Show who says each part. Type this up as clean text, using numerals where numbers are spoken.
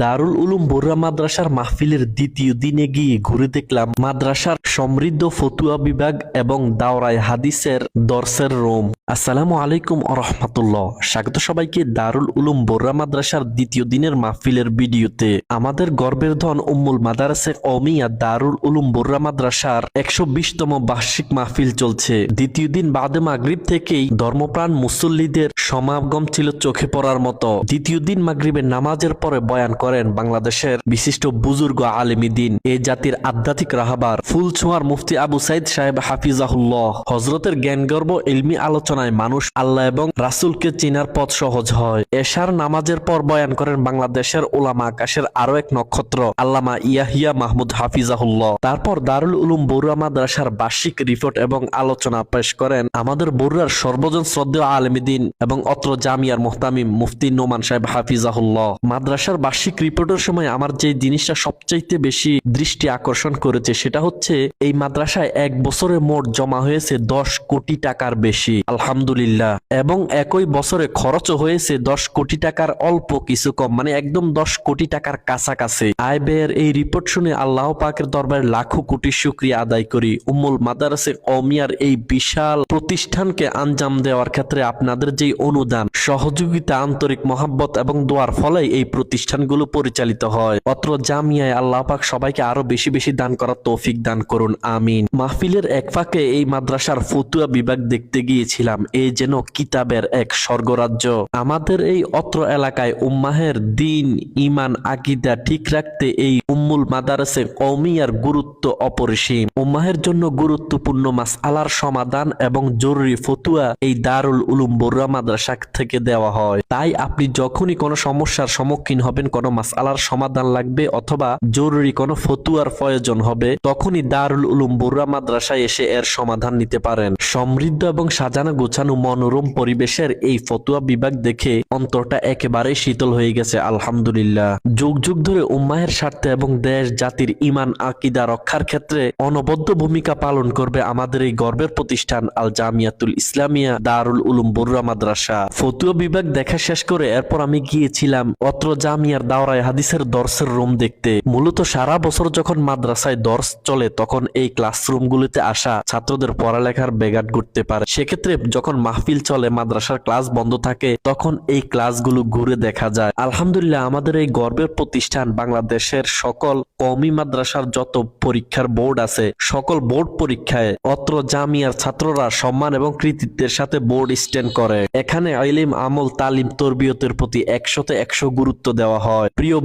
Speaker 1: দারুল উলুম বোররা মাদ্রাসার মাহফিলের দ্বিতীয় দিনে গিয়ে ঘুরে দেখলাম মাদ্রাসার সমৃদ্ধ ফতুয়া বিভাগ এবং দাওরায় হাদিসের দর্সের রুম। আসসালামু আলাইকুম আরহামাতুল্লাহ। স্বাগত সবাইকে দারুল উলুম বোররা মাদ্রাসার দ্বিতীয় দিনের মাহফিলের ভিডিওতে। আমাদের গর্বের ধন উম্মুল মাদারসে কওমিয়া দারুল উলুম বোররা মাদ্রাসার 120তম বার্ষিক মাহফিল চলছে। দ্বিতীয় দিন বাদে মাগরিব থেকেই ধর্মপ্রাণ মুসল্লিদের সমাগম ছিল চোখে পড়ার মতো। দ্বিতীয় দিন মাগরিবের নামাজের পরে বয়ান করেন বাংলাদেশের বিশিষ্ট বুজুর্গ আলেমী দিন, এই জাতির আধ্যাত্মিক রাহবার ফুলছোঁয়ার মুফতি আবু সাইদ সাহেব হাফিজাহুল্লাহ। হযরতের জ্ঞানগর্ভ ইলমি আলোচনায় মানুষ আল্লাহ এবং রাসূলকে চেনার পথ সহজ হয়। এশার নামাজের পর বয়ান করেন বাংলাদেশের উলামা আকাশের আরো এক নক্ষত্র আল্লামা ইয়াহিয়া মাহমুদ হাফিজাহুল্লাহ। তারপর দারুল উলুম বোররা মাদ্রাসার বার্ষিক রিপোর্ট এবং আলোচনা পেশ করেন আমাদের বোররার সর্বজন শ্রদ্ধেয় আলেমী দিন এবং অত্র জামিয়ার মুহতামিম মুফতি নোমান সাহেব হাফিজাহুল্লাহ। মাদ্রাসার বার্ষিক রিপোর্টের সময় আমার যে জিনিসটা সবচাইতে বেশি দৃষ্টি আকর্ষণ করেছে সেটা হচ্ছে এই মাদ্রাসায় এক বছরে মোট জমা হয়েছে 10 কোটি টাকার বেশি, আলহামদুলিল্লাহ। এবং একই বছরে খরচও হয়েছে 10 কোটি টাকার অল্প কিছু কম, মানে একদম 10 কোটি টাকার কাছাকাছি। আয় ব্যয়ের এই রিপোর্ট শুনে আল্লাহ পাকের দরবারে লাখো কোটি শুকরিয়া আদায় করি। উম্মুল মাদারসে কওমিয়ার এই বিশাল প্রতিষ্ঠানকে আঞ্জাম দেওয়ার ক্ষেত্রে আপনাদের যে অনুদান, সহযোগিতা, আন্তরিক মহাব্বত এবং দোয়ার ফলে এই প্রতিষ্ঠানগুলো পরিচালিত হয়। অত্র জামিয়ায় আল্লাহ পাক সবাইকে আরো বেশি বেশি দান করার তৌফিক দান করুন, আমিন। মাহফিলের এক ফাঁকে এই মাদ্রাসার ফতুয়া বিভাগ দেখতে গিয়েছিলাম। এই যেন কিতাবের এক স্বর্গরাজ্য। আমাদের এই অত্র এলাকায় উম্মাহের দিন, ইমান, আকীদা ঠিক রাখতে এই উম্মুল মাদারসে কওমিয়ার গুরুত্ব অপরিসীম। উম্মাহের জন্য গুরুত্বপূর্ণ মাসআলার সমাধান এবং জরুরি ফতুয়া এই দারুল উলুম বোররা মাদ্রাসা থেকে দেওয়া হয়। তাই আপনি যখনই কোনো সমস্যার সম্মুখীন হবেন, কোনো মাসআলার সমাধান লাগবে অথবা জরুরি কোনো ফতুয়ার প্রয়োজন হবে, তখনই দারুল উলুম বোররা মাদ্রাসায় এসে এর সমাধান নিতে পারেন। সমৃদ্ধ এবং সাজানো গোছানো মনোরম পরিবেশের এই ফতুয়া বিভাগ দেখে অন্তরটা একেবারে শীতল হয়ে গেছে, আলহামদুলিল্লাহ। যুগ যুগ ধরে উম্মাহের স্বার্থে এবং দেশ জাতির ইমান আকীদা রক্ষার ক্ষেত্রে অনবদ্য ভূমিকা পালন করবে আমাদের এই গর্বের প্রতিষ্ঠান আল জামিয়াতুল ইসলামিয়া দারুল উলুম বোররা মাদ্রাসা। ফতুয়া বিভাগ দেখা শেষ করে এরপর আমি গিয়েছিলাম অত্র জামিয়ার দাওরায়ে হাদিসের দর্সের রুম দেখতে। মূলত সারা বছর যখন মাদ্রাসায় দর্স চলে তখন এই ক্লাসরুমগুলিতে আসা ছাত্রদের পড়ালেখার ব্যাঘাত ঘটতে পারে। সেক্ষেত্রে যখন মাহফিল চলে, মাদ্রাসার ক্লাস বন্ধ থাকে, তখন এই ক্লাসগুলো ঘুরে দেখা যায়। আলহামদুলিল্লাহ, আমাদের এই গর্বের প্রতিষ্ঠান বাংলাদেশের সকল কওমি মাদ্রাসার যত পরীক্ষার বোর্ড আছে, সকল বোর্ড পরীক্ষায় অত্র জামিয়ার ছাত্ররা সম্মান এবং কৃতিত্বের সাথে বোর্ড স্ট্যান্ড করে। এখানে ইলম, আমল, তালিম, তরবিয়তের প্রতি 100-তে 100 গুরুত্ব দেওয়া হয়। প্রিয়